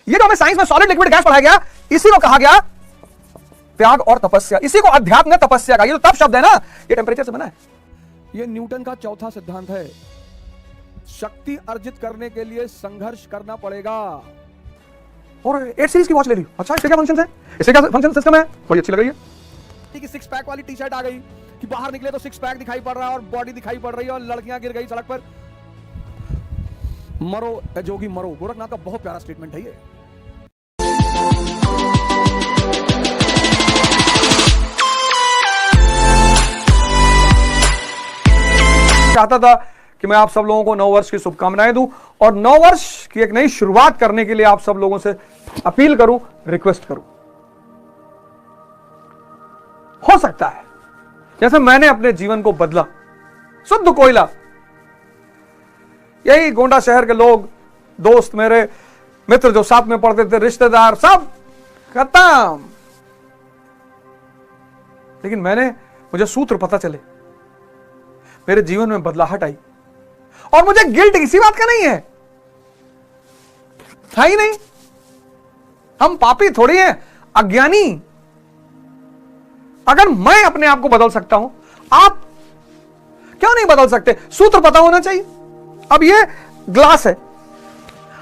ये जो हमें साइंस में सॉलिड लिक्विड गैस पढ़ाया गया, इसी को कहा गया त्याग और तपस्या, इसी को अध्यात्म ने तपस्या का। ये तो तप शब्द है ना, ये टेम्परेचर से बना है। ये न्यूटन का चौथा सिद्धांत है, शक्ति अर्जित करने के लिए संघर्ष करना पड़ेगा। और 8 सीरीज की वॉच ले ली। अच्छा, इसके क्या फंक्शन है, इसके क्या फंक्शन सिस्टम है, बड़ी अच्छी लग रही है। कि 6 पैक वाली टी शर्ट आ गई कि बाहर निकले तो 6 पैक दिखाई पड़ रहा है और बॉडी दिखाई पड़ रही है और लड़कियां गिर गई सड़क पर। मरो ए जोगी मरो, गोरखनाथ का बहुत प्यारा स्टेटमेंट है ये। चाहता था कि मैं आप सब लोगों को नव वर्ष की शुभकामनाएं दूं और नव वर्ष की एक नई शुरुआत करने के लिए आप सब लोगों से अपील करूं, रिक्वेस्ट करूं। हो सकता है जैसे मैंने अपने जीवन को बदला, शुद्ध कोयला, यही गोंडा शहर के लोग, दोस्त, मेरे मित्र जो साथ में पढ़ते थे, रिश्तेदार, सब खत्म। लेकिन मुझे सूत्र पता चले, मेरे जीवन में बदलाहट आई और मुझे गिल्ट किसी बात का नहीं है ही नहीं। हम पापी थोड़ी हैं, अज्ञानी। अगर मैं अपने आप को बदल सकता हूं, आप क्यों नहीं बदल सकते? सूत्र पता होना चाहिए। अब ये ग्लास है,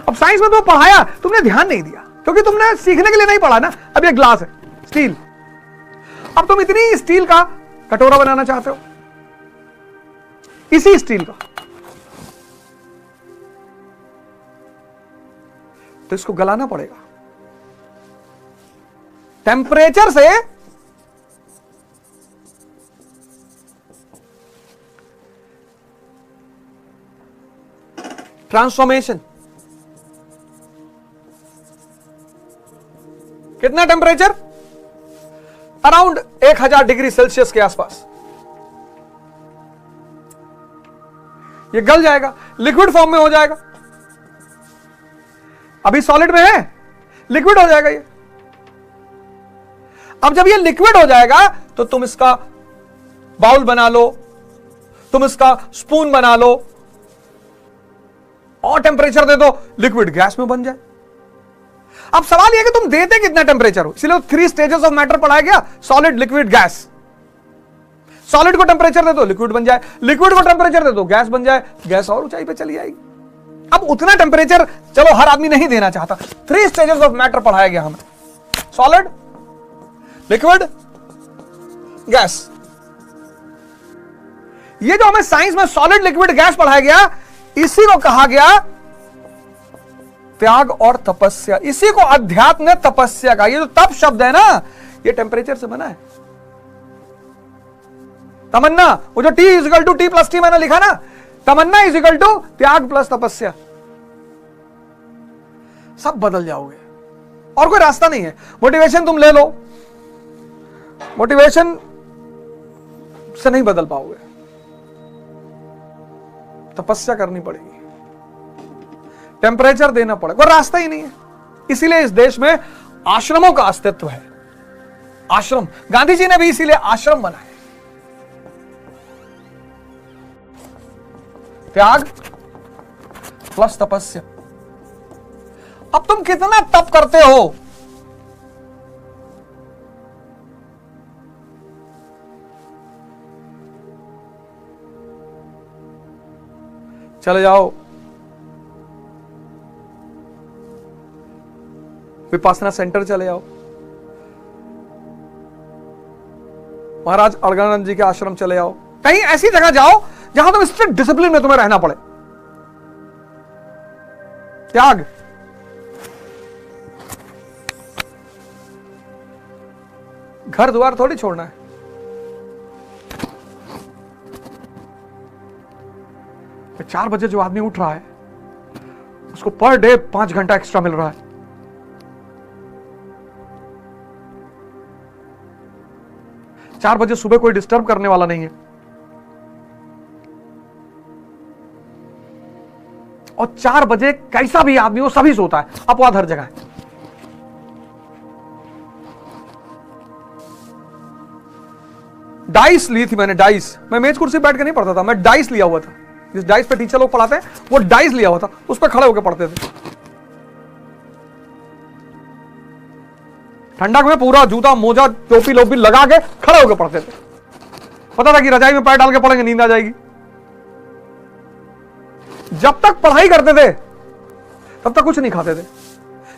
अब साइंस में तो पढ़ाया, तुमने ध्यान नहीं दिया क्योंकि तुमने सीखने के लिए नहीं पढ़ा ना। अब ये ग्लास है, स्टील। अब तुम इतनी स्टील का कटोरा बनाना चाहते हो, इसी स्टील का, तो इसको गलाना पड़ेगा टेम्परेचर से। ट्रांसफॉर्मेशन कितना टेम्परेचर? अराउंड 1000 डिग्री सेल्सियस के आसपास। ये गल जाएगा, लिक्विड फॉर्म में हो जाएगा। अभी सॉलिड में है, लिक्विड हो जाएगा ये। अब जब ये लिक्विड हो जाएगा तो तुम इसका बाउल बना लो, तुम इसका स्पून बना लो और टेम्परेचर दे दो, लिक्विड गैस में बन जाए। अब सवाल यह कि तुम देते कितना टेम्परेचर हो, इसलिए 3 स्टेजेस ऑफ मैटर पढ़ाया गया, सॉलिड, लिक्विड, गैस। सॉलिड को टेम्परेचर दे दो, लिक्विड बन जाए, लिक्विड को टेम्परेचर दे दो, गैस बन जाए, गैस और ऊंचाई पे चली जाएगी। अब उतना टेम्परेचर चलो हर आदमी नहीं देना चाहता। 3 स्टेजेस ऑफ मैटर पढ़ाया गया हमें, सॉलिड, लिक्विड, गैस। ये जो हमें साइंस में सॉलिड, लिक्विड, गैस पढ़ाया गया, इसी को कहा गया त्याग और तपस्या, इसी को अध्यात्म ने तपस्या का। ये जो तप शब्द है ना, ये टेम्परेचर से बना है। तमन्ना, वो जो T = T + T मैंने लिखा ना, तमन्ना = त्याग प्लस तपस्या। सब बदल जाओगे और कोई रास्ता नहीं है। मोटिवेशन तुम ले लो, मोटिवेशन से नहीं बदल पाओगे, तपस्या करनी पड़ेगी, टेम्परेचर देना पड़ेगा, कोई रास्ता ही नहीं है। इसीलिए इस देश में आश्रमों का अस्तित्व है। आश्रम, गांधी जी ने भी इसीलिए आश्रम बनाए। त्याग प्लस तपस्या। अब तुम कितना तप करते हो? चले जाओ विपासना सेंटर, चले जाओ महाराज अड़गानंद जी के आश्रम चले जाओ, कहीं ऐसी जगह जाओ जहां तुम स्ट्रिक्ट डिसिप्लिन में तुम्हें रहना पड़े। त्याग, घर द्वार थोड़ी छोड़ना है। 4 बजे जो आदमी उठ रहा है उसको पर डे 5 घंटा एक्स्ट्रा मिल रहा है। चार बजे सुबह कोई डिस्टर्ब करने वाला नहीं है और 4 बजे कैसा भी आदमी हो सभी सोता है, अपवाद हर जगह है। डाइस ली थी मैंने, डाइस। मैं मेज कुर्सी बैठ के नहीं पढ़ता था, मैं डाइस लिया हुआ था। जिस डाइस पे टीचर लोग पढ़ाते हैं वो डाइस लिया हुआ था, उस पर खड़े होकर पढ़ते थे। ठंडक में पूरा जूता मोजा टोपी लोपी लगा के खड़े होकर पढ़ते थे। पता था कि रजाई में पैर डाल के पढ़ेंगे नींद आ जाएगी। जब तक पढ़ाई करते थे तब तक कुछ नहीं खाते थे,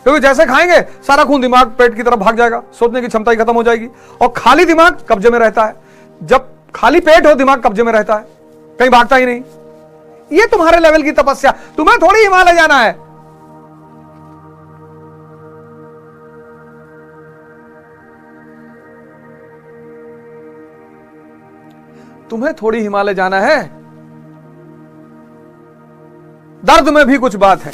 क्योंकि जैसे खाएंगे सारा खून दिमाग पेट की तरफ भाग जाएगा, सोचने की क्षमता ही खत्म हो जाएगी, और खाली दिमाग कब्जे में रहता है। जब खाली पेट हो दिमाग कब्जे में रहता है, कहीं भागता ही नहीं। ये तुम्हारे लेवल की तपस्या, तुम्हें थोड़ी हिमालय जाना है। तुम्हें थोड़ी हिमालय जाना है। दर्द में भी कुछ बात है।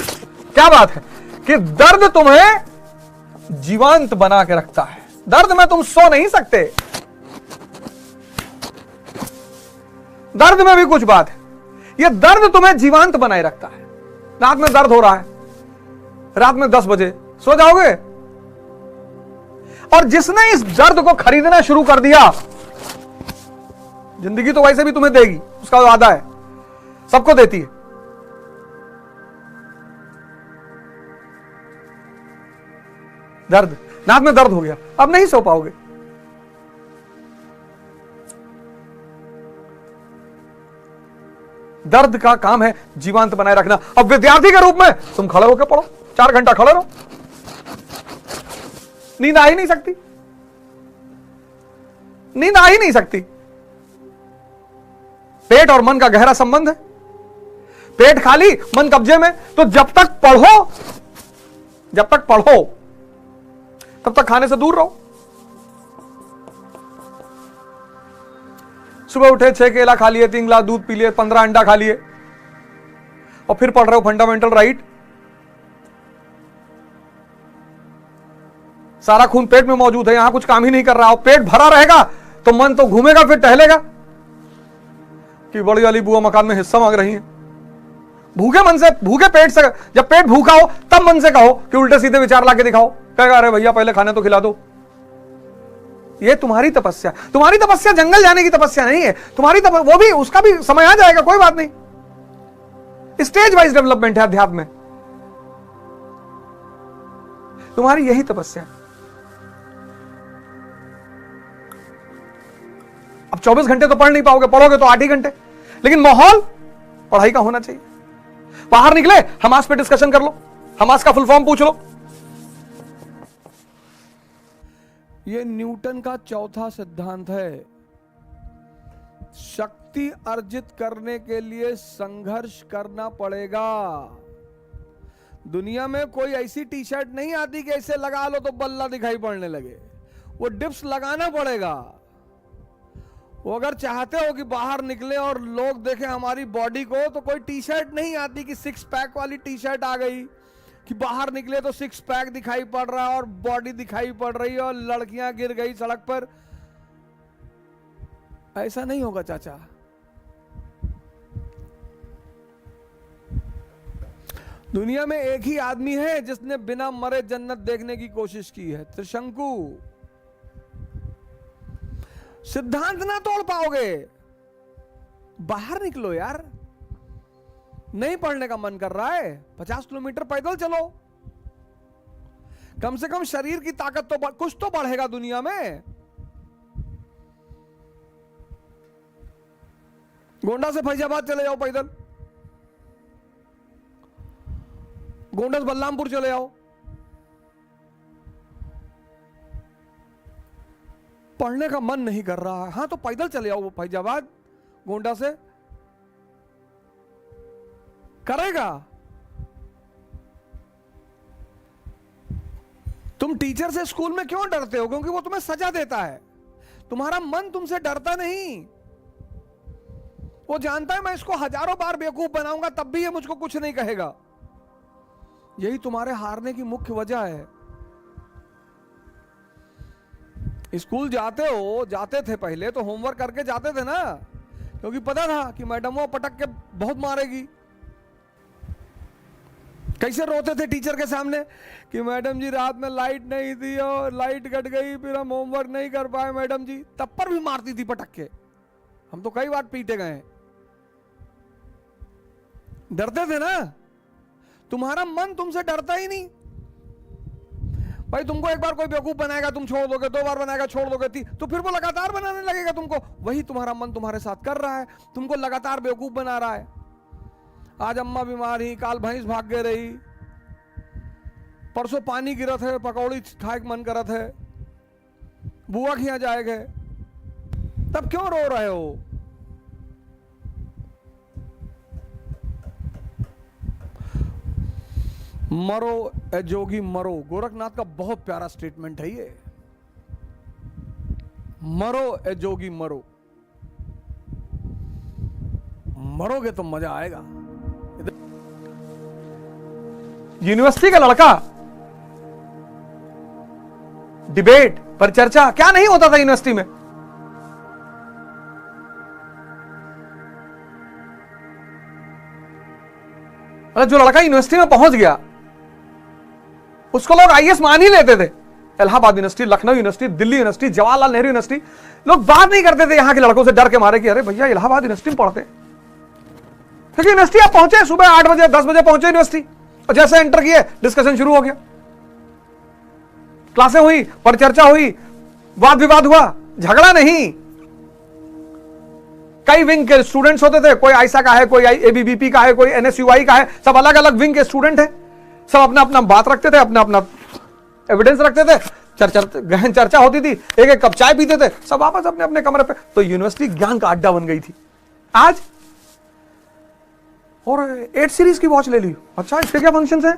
क्या बात है? कि दर्द तुम्हें जीवंत बना के रखता है। दर्द में तुम सो नहीं सकते। दर्द में भी कुछ बात है। यह दर्द तुम्हें जीवंत बनाए रखता है। रात में दर्द हो रहा है, रात में 10 बजे सो जाओगे? और जिसने इस दर्द को खरीदना शुरू कर दिया, जिंदगी तो वैसे भी तुम्हें देगी, उसका वादा है, सबको देती है। दर्द, रात में दर्द हो गया, अब नहीं सो पाओगे। दर्द का काम है जीवांत बनाए रखना। अब विद्यार्थी के रूप में तुम खड़े होकर पढ़ो, 4 घंटा खड़े रहो, नींद आ ही नहीं सकती, नींद आ ही नहीं सकती। पेट और मन का गहरा संबंध है। पेट खाली, मन कब्जे में, तो जब तक पढ़ो तब तक खाने से दूर रहो। सुबह उठे 6 केला खा लिए, 3 गिलास दूध पी लिए, 15 अंडा खा लिए, और फिर पढ़ रहे हो फंडामेंटल राइट। सारा खून पेट में मौजूद है, यहां कुछ काम ही नहीं कर रहा हो। पेट भरा रहेगा तो मन तो घूमेगा, फिर टहलेगा कि बड़ी वाली बुआ मकान में हिस्सा मांग रही है। भूखे मन से, भूखे पेट से, जब पेट भूखा हो तब मन से कहो कि उल्टे सीधे विचार लाके दिखाओ। कहेगा अरे भैया पहले खाने तो खिला दो। ये तुम्हारी तपस्या, तुम्हारी तपस्या जंगल जाने की तपस्या नहीं है। तुम्हारी वो भी, उसका भी समय आ जाएगा, कोई बात नहीं। स्टेज वाइज डेवलपमेंट है अध्यात्म में। तुम्हारी यही तपस्या है। अब 24 घंटे तो पढ़ नहीं पाओगे, पढ़ोगे तो 8 ही घंटे, लेकिन माहौल पढ़ाई का होना चाहिए। बाहर निकले, हमास पे डिस्कशन कर लो, हमास का फुल फॉर्म पूछ लो। ये न्यूटन का चौथा सिद्धांत है। शक्ति अर्जित करने के लिए संघर्ष करना पड़ेगा। दुनिया में कोई ऐसी टी शर्ट नहीं आती कि ऐसे लगा लो तो बल्ला दिखाई पड़ने लगे। वो डिप्स लगाना पड़ेगा। वो अगर चाहते हो कि बाहर निकले और लोग देखें हमारी बॉडी को, तो कोई टी शर्ट नहीं आती कि 6 पैक वाली टी शर्ट आ गई कि बाहर निकले तो 6 पैक दिखाई पड़ रहा है और बॉडी दिखाई पड़ रही है और लड़कियां गिर गई सड़क पर। ऐसा नहीं होगा चाचा। दुनिया में एक ही आदमी है जिसने बिना मरे जन्नत देखने की कोशिश की है, त्रिशंकु। सिद्धांत ना तोड़ पाओगे, बाहर निकलो यार। नहीं पढ़ने का मन कर रहा है, 50 किलोमीटर पैदल चलो। कम से कम शरीर की ताकत तो कुछ तो बढ़ेगा दुनिया में। गोंडा से फैजाबाद चले जाओ पैदल, गोंडा से बलरामपुर चले जाओ। पढ़ने का मन नहीं कर रहा है, हाँ तो पैदल चले जाओ फैजाबाद, गोंडा से करेगा। तुम टीचर से स्कूल में क्यों डरते हो? क्योंकि वो तुम्हें सजा देता है। तुम्हारा मन तुमसे डरता नहीं। वो जानता है मैं इसको हजारों बार बेवकूफ बनाऊंगा तब भी ये मुझको कुछ नहीं कहेगा। यही तुम्हारे हारने की मुख्य वजह है। स्कूल जाते थे पहले तो होमवर्क करके जाते थे ना, क्योंकि पता था कि मैडम वो पटक के बहुत मारेगी। कैसे रोते थे टीचर के सामने कि मैडम जी रात में लाइट नहीं थी और लाइट कट गई, फिर हम होमवर्क नहीं कर पाए मैडम जी। तब पर भी मारती थी पटक के। हम तो कई बार पीटे गए। डरते थे ना। तुम्हारा मन तुमसे डरता ही नहीं। भाई तुमको एक बार कोई बेवकूफ बनाएगा तुम छोड़ दोगे, 2 बार बनाएगा छोड़ दोगे, तो फिर वो लगातार बनाने लगेगा तुमको। वही तुम्हारा मन तुम्हारे साथ कर रहा है, तुमको लगातार बेवकूफ बना रहा है। आज अम्मा बीमार ही, काल भैंस भाग गए रही, परसों पानी गिरत है, पकौड़ी खाए के मन करत है, बुआ के यहाँ जाए गए, तब क्यों रो रहे हो? मरो ए जोगी मरो, गोरखनाथ का बहुत प्यारा स्टेटमेंट है ये। मरो ए जोगी मरो, मरोगे तो मजा आएगा। यूनिवर्सिटी का लड़का डिबेट पर चर्चा क्या नहीं होता था यूनिवर्सिटी में। अरे जो लड़का यूनिवर्सिटी में पहुंच गया उसको लोग आईएएस मान ही लेते थे। Allahabad university, Lucknow university, Delhi university, Jawaharlal Nehru university, लोग बात नहीं करते थे यहां के लड़कों से डर के मारे कि अरे भैया इलाहाबाद यूनिवर्सिटी में पढ़ते। क्योंकि यूनिवर्सिटी आप पहुंचे सुबह 8 बजे 10 बजे पहुंचे यूनिवर्सिटी, और जैसे एंटर किए डिस्कशन शुरू हो गया, क्लासें हुई, परिचर्चा हुई, वाद विवाद हुआ, झगड़ा नहीं। कई विंग के स्टूडेंट्स होते थे, कोई आईसा का है, कोई एबीवीपी का है, कोई एनएसयूआई का है, सब अलग अलग विंग के स्टूडेंट है, सब अपना अपना बात रखते थे, अपना अपना एविडेंस रखते थे, गहन चर्चा होती थी, एक एक कप चाय पीते थे, सब वापस अपने अपने कमरे पे। तो यूनिवर्सिटी ज्ञान का अड्डा बन गई थी। आज और 8 सीरीज की वॉच ले ली, अच्छा इसके क्या फंक्शंस हैं,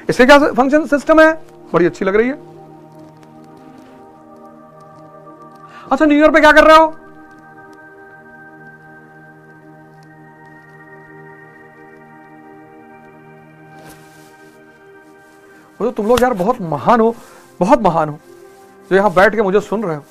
इसके क्या फंक्शन सिस्टम है, बड़ी अच्छी लग रही है। अच्छा न्यू ईयर पे क्या कर रहे हो? तो तुम लोग यार बहुत महान हो, बहुत महान हो जो यहां बैठ के मुझे सुन रहे हो।